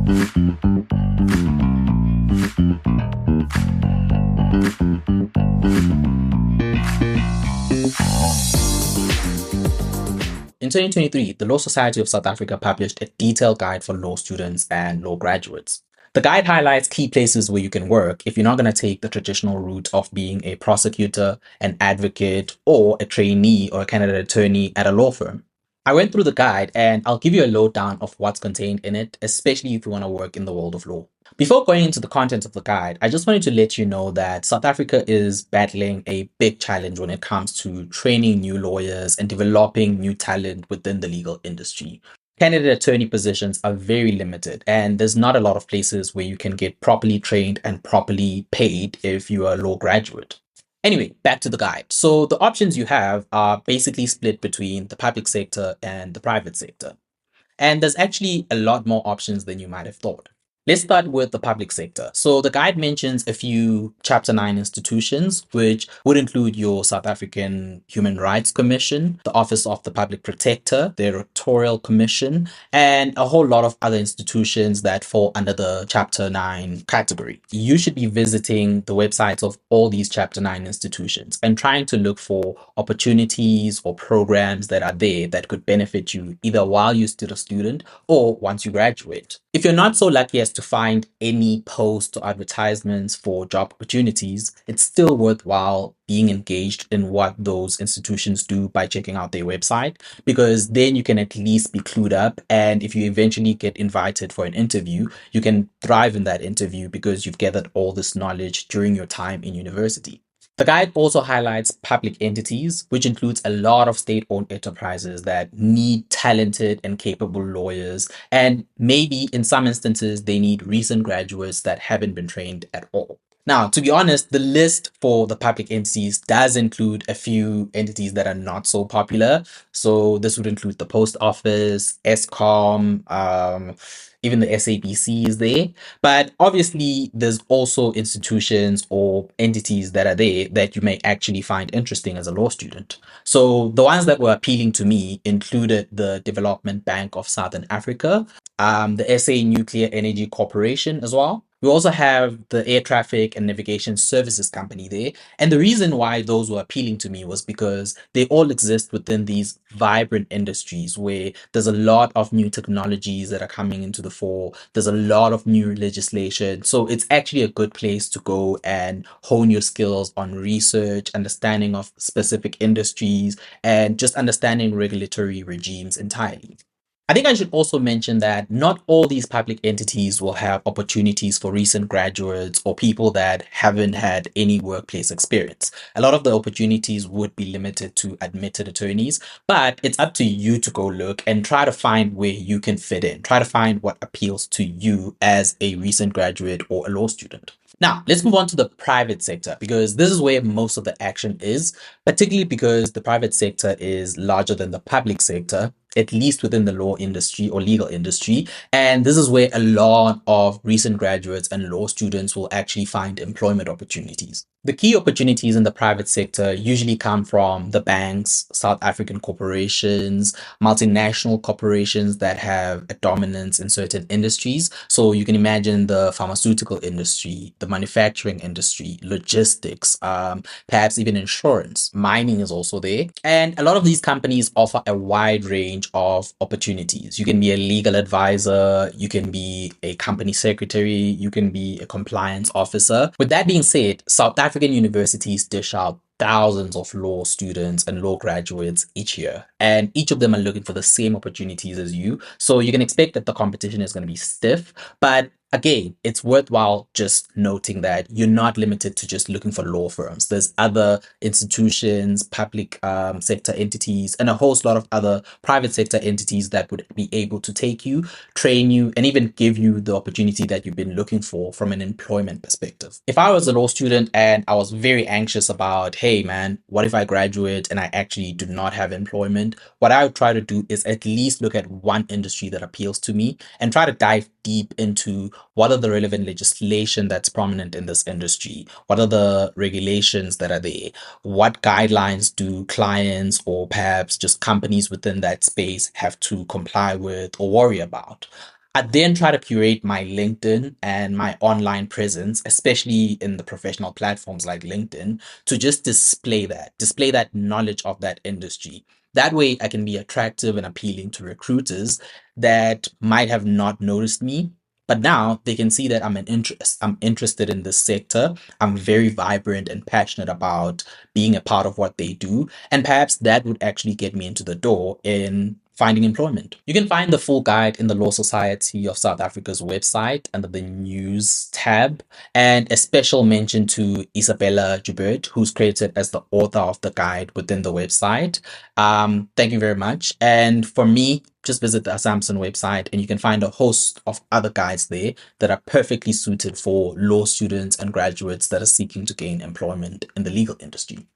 In 2023, the Law Society of South Africa published a detailed guide for law students and law graduates. The guide highlights key places where you can work if you're not going to take the traditional route of being a prosecutor, an advocate, or a trainee or a candidate attorney at a law firm. I went through the guide and I'll give you a lowdown of what's contained in it, especially if you want to work in the world of law. Before going into the content of the guide, I just wanted to let you know that South Africa is battling a big challenge when it comes to training new lawyers and developing new talent within the legal industry. Candidate attorney positions are very limited, and there's not a lot of places where you can get properly trained and properly paid if you are a law graduate. Anyway, back to the guide. So the options you have are basically split between the public sector and the private sector. And there's actually a lot more options than you might have thought. Let's start with the public sector. So the guide mentions a few Chapter 9 institutions, which would include your South African Human Rights Commission, the Office of the Public Protector, the Electoral Commission, and a whole lot of other institutions that fall under the Chapter 9 category. You should be visiting the websites of all these Chapter 9 institutions and trying to look for opportunities or programs that are there that could benefit you either while you're still a student or once you graduate. If you're not so lucky as to find any posts or advertisements for job opportunities, it's still worthwhile being engaged in what those institutions do by checking out their website, because then you can at least be clued up. And if you eventually get invited for an interview, you can thrive in that interview because you've gathered all this knowledge during your time in university. The guide also highlights public entities, which includes a lot of state-owned enterprises that need talented and capable lawyers, and maybe in some instances, they need recent graduates that haven't been trained at all. Now, to be honest, the list for the public entities does include a few entities that are not so popular. So this would include the post office, ESCOM, even the SABC is there. But obviously, there's also institutions or entities that are there that you may actually find interesting as a law student. So the ones that were appealing to me included the Development Bank of Southern Africa, the SA Nuclear Energy Corporation as well. We also have the Air Traffic and Navigation Services Company there. And the reason why those were appealing to me was because they all exist within these vibrant industries where there's a lot of new technologies that are coming into the fore. There's a lot of new legislation. So it's actually a good place to go and hone your skills on research, understanding of specific industries, and just understanding regulatory regimes entirely. I think I should also mention that not all these public entities will have opportunities for recent graduates or people that haven't had any workplace experience. A lot of the opportunities would be limited to admitted attorneys, but it's up to you to go look and try to find where you can fit in. Try to find what appeals to you as a recent graduate or a law student. Now, let's move on to the private sector because this is where most of the action is, particularly because the private sector is larger than the public sector, at least within the law industry or legal industry. And this is where a lot of recent graduates and law students will actually find employment opportunities. The key opportunities in the private sector usually come from the banks, South African corporations, multinational corporations that have a dominance in certain industries. So you can imagine the pharmaceutical industry, the manufacturing industry, logistics, perhaps even insurance. Mining is also there. And a lot of these companies offer a wide range of opportunities. You can be a legal advisor, you can be a company secretary, you can be a compliance officer. With that being said, South African universities dish out thousands of law students and law graduates each year, and each of them are looking for the same opportunities as you. So you can expect that the competition is going to be stiff, but again, it's worthwhile just noting that you're not limited to just looking for law firms. There's other institutions, public sector entities, and a whole lot of other private sector entities that would be able to take you, train you, and even give you the opportunity that you've been looking for from an employment perspective. If I was a law student and I was very anxious about, hey man, what if I graduate and I actually do not have employment? What I would try to do is at least look at one industry that appeals to me and try to dive deep into what are the relevant legislation that's prominent in this industry? What are the regulations that are there? What guidelines do clients or perhaps just companies within that space have to comply with or worry about? I then try to curate my LinkedIn and my online presence, especially in the professional platforms like LinkedIn, to just display that knowledge of that industry. That way, I can be attractive and appealing to recruiters that might have not noticed me, but now they can see that I'm an interest. I'm interested in this sector. I'm very vibrant and passionate about being a part of what they do, and perhaps that would actually get me into the door in finding employment. You can find the full guide in the Law Society of South Africa's website under the news tab, and a special mention to Isabella Joubert, who's credited as the author of the guide within the website. Thank you very much. And for me, just visit the Samson website and you can find a host of other guides there that are perfectly suited for law students and graduates that are seeking to gain employment in the legal industry.